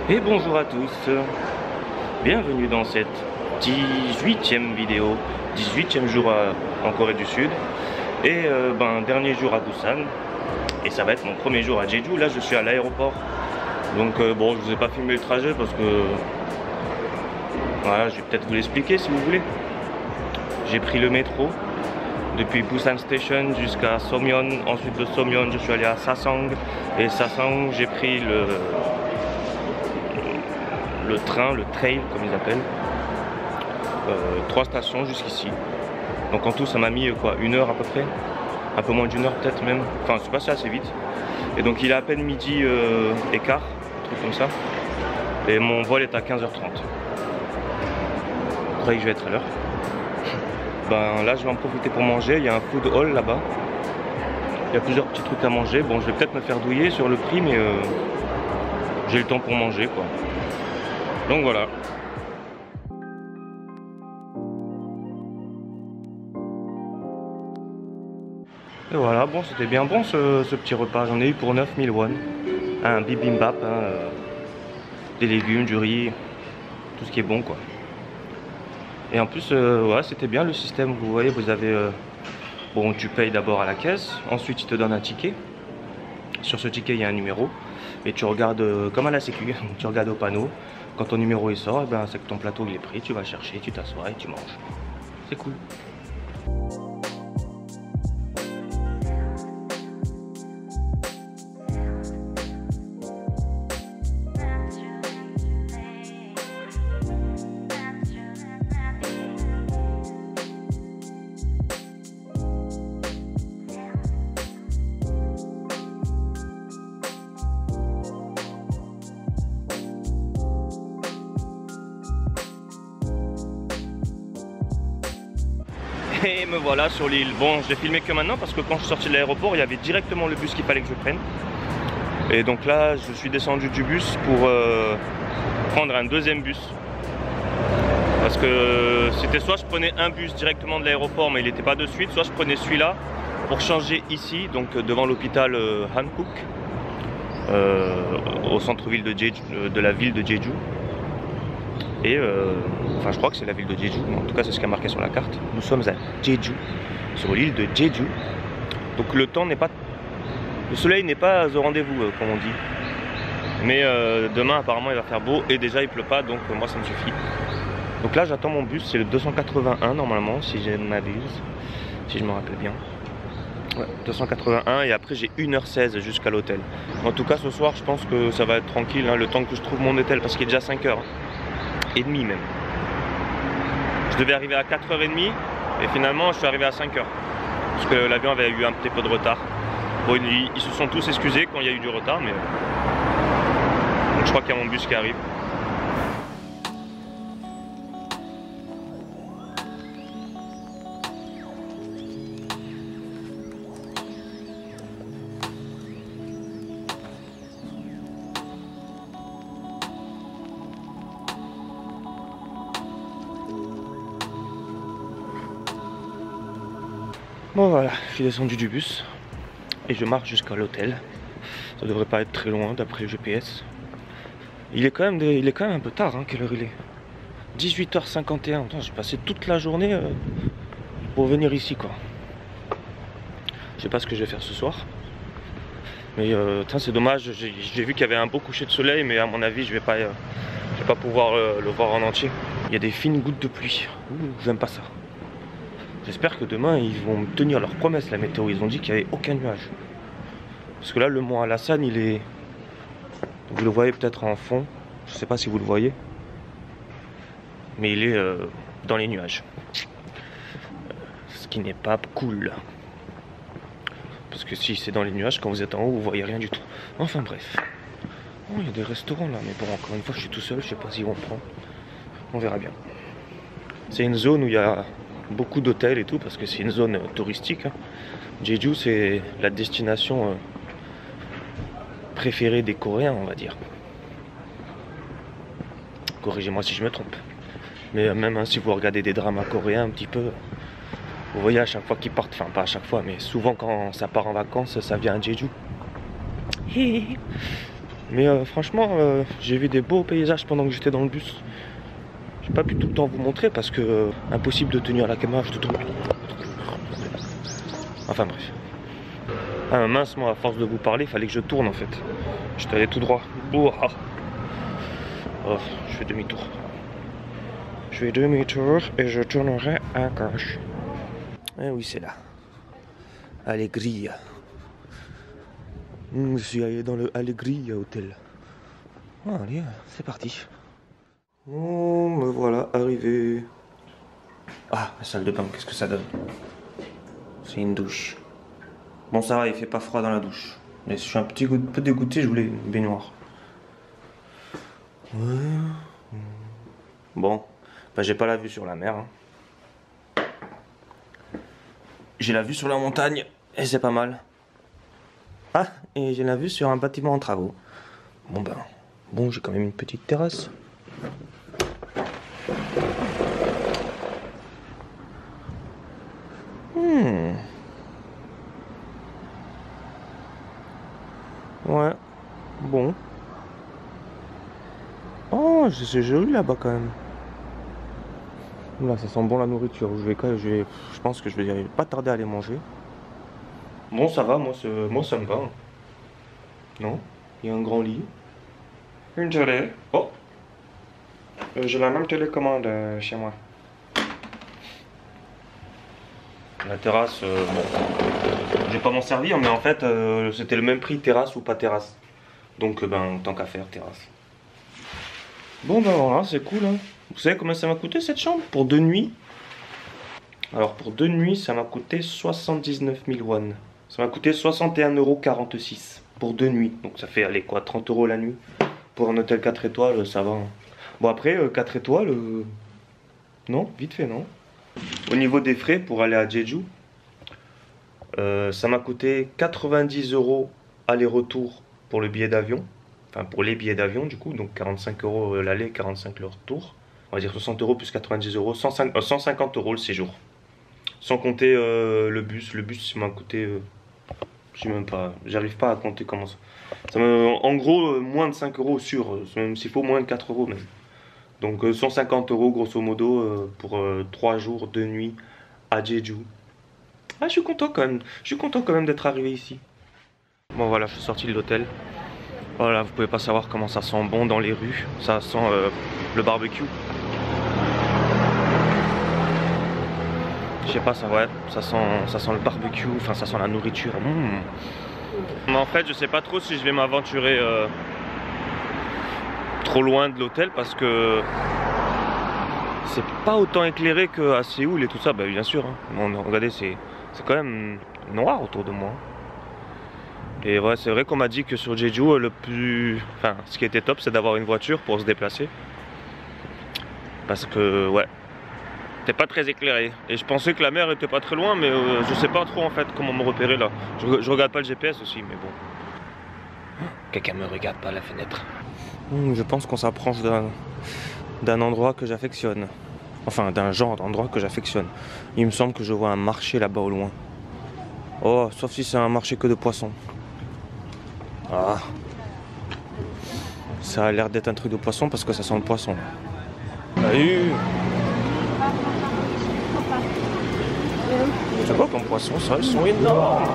Et bonjour à tous, bienvenue dans cette 18e vidéo, 18e jour en Corée du Sud et dernier jour à Busan, et ça va être mon premier jour à Jeju. Là je suis à l'aéroport, donc bon, je vous ai pas filmé le trajet parce que voilà, je vais peut-être vous l'expliquer si vous voulez. J'ai pris le métro depuis Busan Station jusqu'à Somyeon. Ensuite de Somyeon je suis allé à Sasang, et Sasang j'ai pris le train, le trail comme ils appellent, 3 stations jusqu'ici. Donc en tout ça m'a mis quoi, 1 heure à peu près, un peu moins d'1 heure peut-être même, enfin c'est passé assez vite. Et donc il est à peine midi et quart, un truc comme ça, et mon vol est à 15h30. Vous croyez que je vais être à l'heure? Ben là je vais en profiter pour manger, il y a un food hall là-bas, il y a plusieurs petits trucs à manger. Bon, je vais peut-être me faire douiller sur le prix, mais j'ai le temps pour manger quoi. Donc voilà. Et voilà, bon, c'était bien bon ce petit repas. J'en ai eu pour 9000 won. Un bibimbap, des légumes, du riz, tout ce qui est bon quoi. Et en plus, ouais, c'était bien le système. Vous voyez, vous avez... bon, tu payes d'abord à la caisse, ensuite ils te donnent un ticket. Sur ce ticket, il y a un numéro. Et tu regardes, comme à la sécu, tu regardes au panneau. Quand ton numéro il sort, c'est que ton plateau il est pris, tu vas le chercher, tu t'assois et tu manges. C'est cool. Et me voilà sur l'île. Bon, je l'ai filmé que maintenant parce que quand je suis sorti de l'aéroport, il y avait directement le bus qu'il fallait que je prenne. Et donc là, je suis descendu du bus pour prendre un deuxième bus. Parce que c'était soit je prenais un bus directement de l'aéroport, mais il n'était pas de suite, soit je prenais celui-là pour changer ici, donc devant l'hôpital Hankook, au centre-ville de la ville de Jeju. Et enfin je crois que c'est la ville de Jeju, en tout cas c'est ce qui a marqué sur la carte. Nous sommes à Jeju, sur l'île de Jeju. Donc le temps n'est pas... Le soleil n'est pas au rendez-vous comme on dit. Mais demain apparemment il va faire beau et déjà il pleut pas, donc moi ça me suffit. Donc là j'attends mon bus, c'est le 281 normalement si je ne m'abuse, si je me rappelle bien. Ouais, 281, et après j'ai 1h16 jusqu'à l'hôtel. En tout cas ce soir je pense que ça va être tranquille, le temps que je trouve mon hôtel, parce qu'il est déjà 5h. Et demie même. Je devais arriver à 4h30 et finalement je suis arrivé à 5h parce que l'avion avait eu un petit peu de retard. Bon, ils se sont tous excusés quand il y a eu du retard, mais donc je crois qu'il y a mon bus qui arrive. Bon voilà, je suis descendu du bus et je marche jusqu'à l'hôtel. Ça devrait pas être très loin d'après le GPS. Il est quand même un peu tard, hein. Quelle heure il est? 18h51. J'ai passé toute la journée pour venir ici quoi. Je sais pas ce que je vais faire ce soir. Mais c'est dommage, j'ai vu qu'il y avait un beau coucher de soleil, mais à mon avis je vais pas pouvoir le voir en entier. Il y a des fines gouttes de pluie. J'aime pas ça. J'espère que demain ils vont tenir leur promesse, la météo. Ils ont dit qu'il n'y avait aucun nuage. Parce que là le mont Hallasan il est... Vous le voyez peut-être en fond. Je sais pas si vous le voyez. Mais il est dans les nuages. Ce qui n'est pas cool. Parce que si c'est dans les nuages, quand vous êtes en haut vous voyez rien du tout. Enfin bref. Oh, il y a des restaurants là. Mais bon, encore une fois je suis tout seul. Je sais pas s'ils vont prendre. On verra bien. C'est une zone où il y a beaucoup d'hôtels et tout, parce que c'est une zone touristique. Jeju c'est la destination préférée des Coréens, on va dire. Corrigez-moi si je me trompe. Mais même si vous regardez des dramas coréens un petit peu, vous voyez à chaque fois qu'ils partent, enfin pas à chaque fois, mais souvent quand ça part en vacances, ça vient à Jeju. Mais franchement, j'ai vu des beaux paysages pendant que j'étais dans le bus. J'ai pas pu tout le temps vous montrer parce que impossible de tenir la caméra. Enfin bref. Ah mince, moi à force de vous parler, il fallait que je tourne en fait. J'étais allé tout droit. Oh, je fais demi-tour. Je fais demi-tour et je tournerai à gauche. Eh oui, c'est là. Allegria. Je suis allé dans le Allegria Hotel. Oh, allez, c'est parti. Oh, me voilà arrivé. Ah, la salle de bain, qu'est-ce que ça donne? C'est une douche. Bon, ça va, il fait pas froid dans la douche. Mais je suis un peu dégoûté, je voulais une baignoire. Ouais. Bon, bah, j'ai pas la vue sur la mer. Hein. J'ai la vue sur la montagne, et c'est pas mal. Ah, et j'ai la vue sur un bâtiment en travaux. Bon ben, bon, j'ai quand même une petite terrasse. Ouais, bon. Oh, c'est joli là-bas quand même. Là, ça sent bon la nourriture. Je pense que je vais pas tarder à aller manger. Bon, ça va, moi ça me va. Non, il y a un grand lit. Une télé. Oh, j'ai la même télécommande chez moi. La terrasse, bon, je vais pas m'en servir, mais en fait, c'était le même prix terrasse ou pas terrasse. Donc, ben, tant qu'à faire, terrasse. Bon, ben voilà, c'est cool. Hein. Vous savez combien ça m'a coûté cette chambre pour 2 nuits? Alors, pour 2 nuits, ça m'a coûté 79 000 won. Ça m'a coûté 61,46 € pour 2 nuits. Donc, ça fait, allez, quoi, 30 € la nuit. Pour un hôtel 4 étoiles, ça va. Hein. Bon, après, 4 étoiles, non, vite fait, non. Au niveau des frais pour aller à Jeju, ça m'a coûté 90 € aller-retour pour le billet d'avion. Enfin, pour les billets d'avion, du coup, donc 45 € l'aller, 45 € le retour. On va dire 60 € plus 90 €, 150 € le séjour. Sans compter le bus. Le bus, ça m'a coûté, je sais même pas, j'arrive pas à compter comment ça. En gros, moins de 5 € sûr, même s'il faut moins de 4 € même. Donc 150 € grosso modo pour 3 jours, 2 nuits à Jeju. Ah, je suis content quand même. Je suis content quand même d'être arrivé ici. Bon voilà, je suis sorti de l'hôtel. Voilà, vous pouvez pas savoir comment ça sent bon dans les rues. Ça sent le barbecue. Je sais pas, ça ouais, ça sent le barbecue. Enfin, ça sent la nourriture. Mais en fait, je sais pas trop si je vais m'aventurer trop loin de l'hôtel parce que c'est pas autant éclairé qu'à Séoul et tout ça. Bah bien sûr, hein. Bon, regardez, c'est quand même noir autour de moi. Et ouais, c'est vrai qu'on m'a dit que sur Jeju, ce qui était top, c'est d'avoir une voiture pour se déplacer. Parce que ouais, c'était pas très éclairé. Et je pensais que la mer était pas très loin, mais je sais pas trop en fait comment me repérer là. Je regarde pas le GPS aussi, mais bon. Quelqu'un me regarde par la fenêtre. Je pense qu'on s'approche d'un endroit que j'affectionne. Enfin, d'un genre d'endroit que j'affectionne. Il me semble que je vois un marché là-bas au loin. Oh, sauf si c'est un marché que de poissons. Ah. Ça a l'air d'être un truc de poisson parce que ça sent le poisson. Salut. C'est quoi comme poisson ça? Ils sont énormes.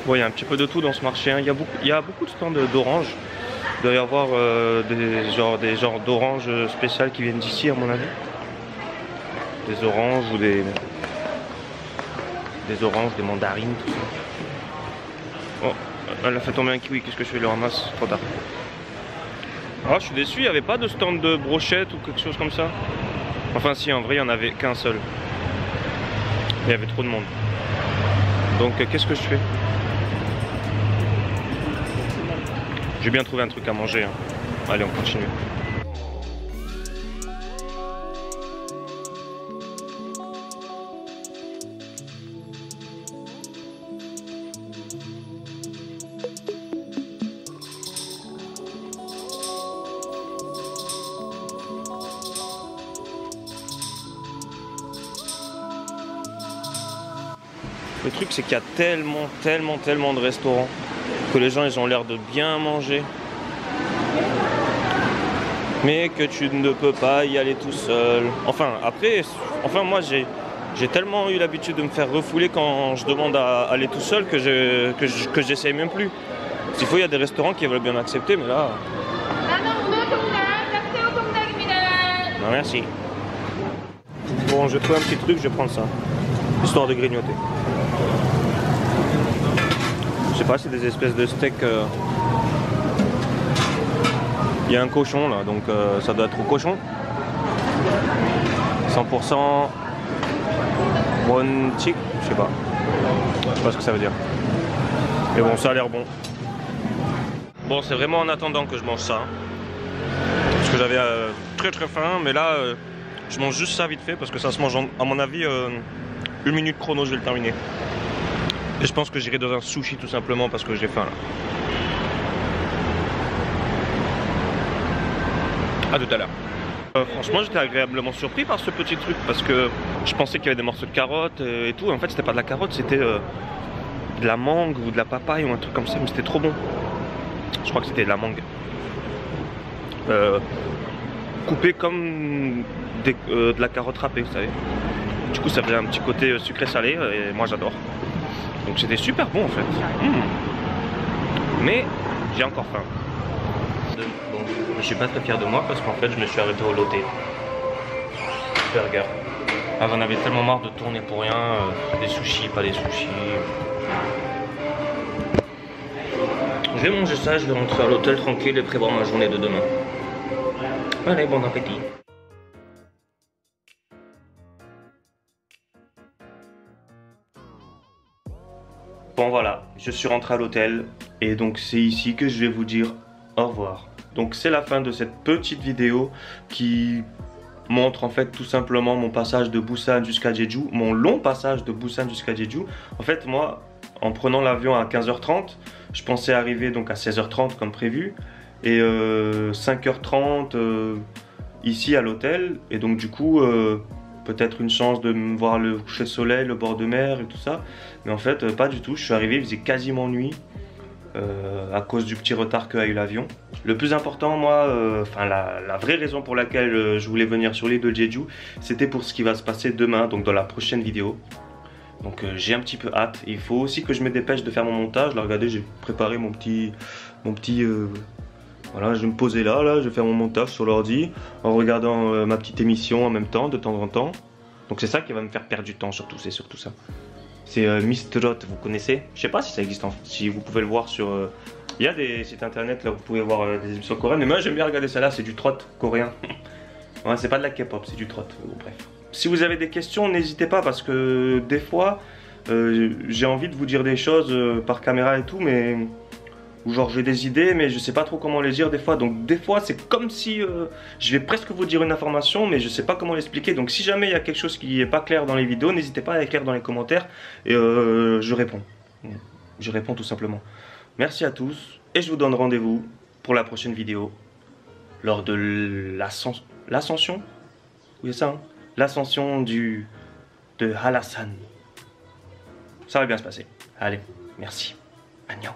Bon, il y a un petit peu de tout dans ce marché. Hein. Il y a beaucoup de stands d'oranges. Il doit y avoir des genres d'oranges spéciales qui viennent d'ici, à mon avis. Des oranges ou des oranges, des mandarines, tout ça. Oh, elle a fait tomber un kiwi. Qu'est-ce que je fais? Le ramasse trop tard. Ah, je suis déçu. Il n'y avait pas de stand de brochettes ou quelque chose comme ça. Enfin, si, en vrai, il n'y en avait qu'un seul. Il y avait trop de monde. Donc qu'est-ce que je fais? J'ai bien trouvé un truc à manger. Hein. Allez, on continue. Le truc c'est qu'il y a tellement de restaurants que les gens ils ont l'air de bien manger. Mais que tu ne peux pas y aller tout seul. Enfin après, moi j'ai tellement eu l'habitude de me faire refouler quand je demande à aller tout seul que j'essaye même plus. S'il faut, il y a des restaurants qui veulent bien m'accepter, mais là... Non merci. Bon, je trouve un petit truc, je vais prendre ça. Histoire de grignoter. Je sais pas, c'est des espèces de steaks. Il y a un cochon là, donc ça doit être au cochon. 100% one chick, je sais pas. Je sais pas ce que ça veut dire. Mais bon, ça a l'air bon. Bon, c'est vraiment en attendant que je mange ça. Hein. Parce que j'avais très faim, mais là, je mange juste ça vite fait parce que ça se mange, à mon avis, 1 minute chrono, je vais le terminer. Et je pense que j'irai dans un sushi tout simplement parce que j'ai faim là. A tout à l'heure. Franchement, j'étais agréablement surpris par ce petit truc parce que je pensais qu'il y avait des morceaux de carottes et tout. En fait, c'était pas de la carotte, c'était de la mangue ou de la papaye ou un truc comme ça, mais c'était trop bon. Je crois que c'était de la mangue. Coupé comme de la carotte râpée, vous savez. Du coup, ça faisait un petit côté sucré-salé et moi j'adore. Donc c'était super bon en fait. Mais j'ai encore faim. Bon, je suis pas très fier de moi parce qu'en fait je me suis arrêté au loté. Burger. Ah, j'en avais tellement marre de tourner pour rien. Des sushis, pas des sushis. Je vais manger ça, je vais rentrer à l'hôtel tranquille et prévoir ma journée de demain. Allez, bon appétit. Bon voilà, je suis rentré à l'hôtel et donc c'est ici que je vais vous dire au revoir. Donc c'est la fin de cette petite vidéo qui montre en fait tout simplement mon passage de Busan jusqu'à Jeju, mon long passage de Busan jusqu'à Jeju. En fait moi, en prenant l'avion à 15h30, je pensais arriver donc à 16h30 comme prévu et 5h30 ici à l'hôtel et donc du coup peut-être une chance de me voir le coucher de soleil, le bord de mer et tout ça. Mais en fait, pas du tout. Je suis arrivé, il faisait quasiment nuit à cause du petit retard qu'a eu l'avion. Le plus important, moi, la vraie raison pour laquelle je voulais venir sur l'île de Jeju, c'était pour ce qui va se passer demain, donc dans la prochaine vidéo. Donc j'ai un petit peu hâte. Il faut aussi que je me dépêche de faire mon montage. Là, regardez, j'ai préparé mon petit voilà, je vais me poser là, je vais faire mon montage sur l'ordi en regardant ma petite émission en même temps, de temps en temps. Donc c'est ça qui va me faire perdre du temps, surtout, c'est surtout ça. C'est Mistrot, vous connaissez? Je sais pas si ça existe, si vous pouvez le voir sur... Il y a des sites internet là où vous pouvez voir des émissions coréennes, mais moi j'aime bien regarder ça là, c'est du trot coréen. Ouais, c'est pas de la K-pop, c'est du trot, bref. Si vous avez des questions, n'hésitez pas parce que des fois, j'ai envie de vous dire des choses par caméra et tout, mais... Ou genre j'ai des idées mais je sais pas trop comment les dire des fois. Donc des fois c'est comme si je vais presque vous dire une information mais je sais pas comment l'expliquer. Donc si jamais il y a quelque chose qui est pas clair dans les vidéos, n'hésitez pas à écrire dans les commentaires et je réponds. Je réponds tout simplement. Merci à tous et je vous donne rendez-vous pour la prochaine vidéo lors de l'ascension. Oui c'est ça hein, l'ascension de Hallasan. Ça va bien se passer. Allez, merci. Annyeong.